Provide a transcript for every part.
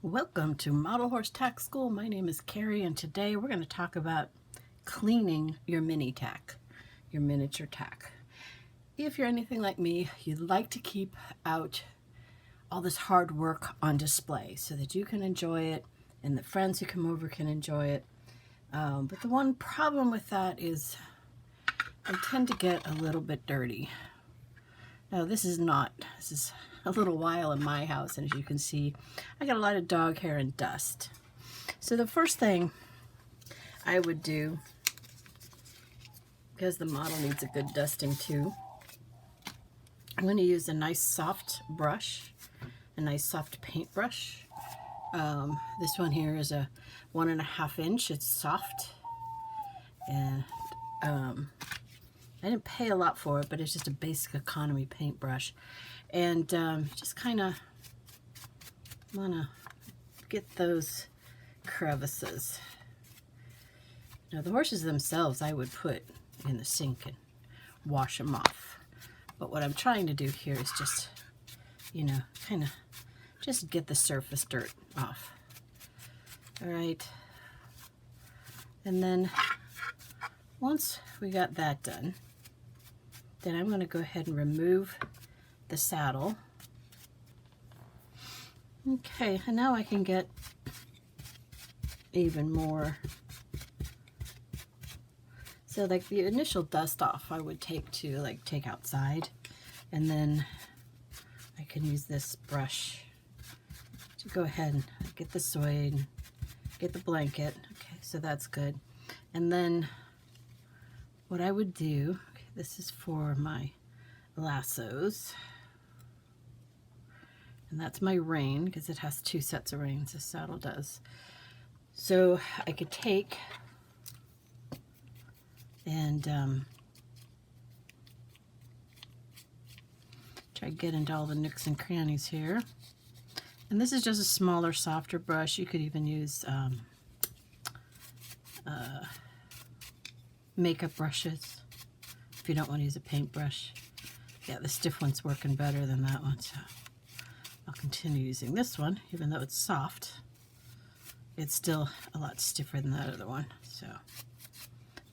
Welcome to Model Horse Tack School. My name is Carrie, and today we're going to talk about cleaning your mini tack, your miniature tack. If you're anything like me, you'd like to keep out all this hard work on display so that you can enjoy it and the friends who come over can enjoy it. But the one problem with that is I tend to get a little bit dirty. Now this is a little while in my house, and as you can see, I got a lot of dog hair and dust. So the first thing I would do, because the model needs a good dusting too, I'm going to use a nice soft brush, a nice soft paintbrush. This one here is a 1.5 inch. It's soft, and I didn't pay a lot for it, but it's just a basic economy paintbrush. And just kind of want to get those crevices. Now the horses themselves I would put in the sink and wash them off. But what I'm trying to do here is just, kind of just get the surface dirt off. All right. And then once we got that done, then I'm going to go ahead and remove the saddle. Okay, and now I can get even more. So like the initial dust off I would take outside, and then I can use this brush to go ahead and get the suede, get the blanket. Okay, so that's good. And then what I would do, okay, this is for my lassos. And that's my rein, because it has 2 sets of reins, this saddle does. So I could take and try to get into all the nooks and crannies here. And this is just a smaller, softer brush. You could even use makeup brushes if you don't want to use a paintbrush. Yeah, the stiff one's working better than that one, so I'll continue using this one. Even though it's soft, it's still a lot stiffer than that other one. So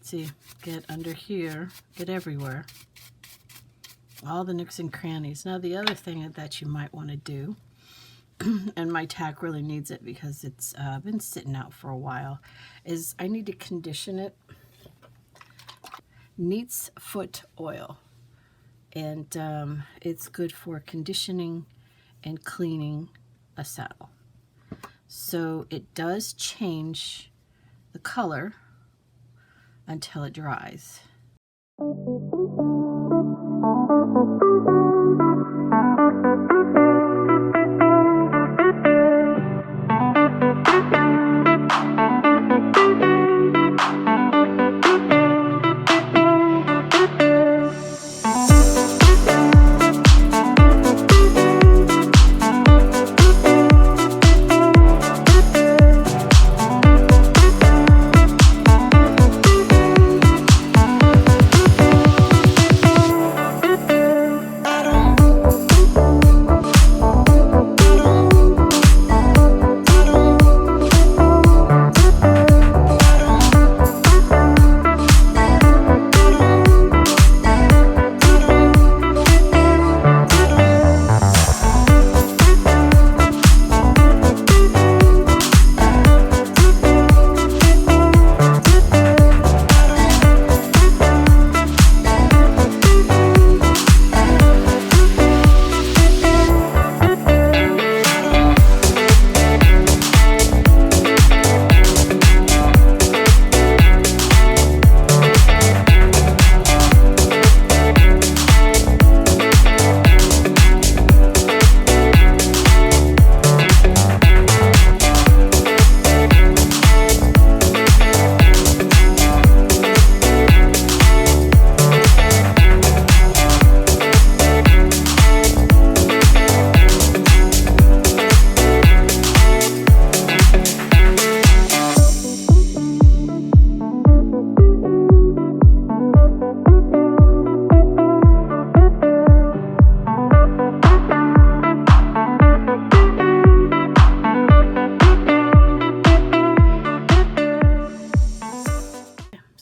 see, get under here, get everywhere, all the nooks and crannies. Now the other thing that you might want to do, and my tack really needs it because it's been sitting out for a while, is I need to condition it. Neat's Foot Oil, and it's good for conditioning and cleaning a saddle. So it does change the color until it dries.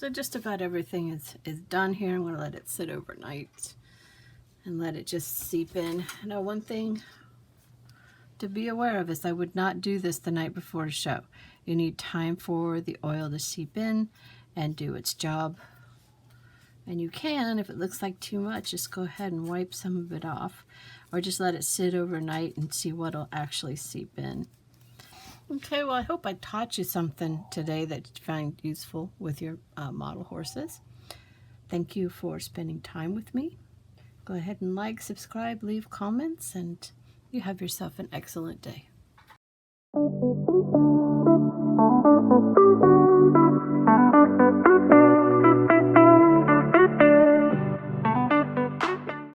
So just about everything is done here. I'm going to let it sit overnight and let it just seep in. Now, one thing to be aware of is I would not do this the night before a show. You need time for the oil to seep in and do its job. And you can, if it looks like too much, just go ahead and wipe some of it off, or just let it sit overnight and see what'll actually seep in. Okay, well, I hope I taught you something today that you find useful with your model horses. Thank you for spending time with me. Go ahead and like, subscribe, leave comments, and you have yourself an excellent day.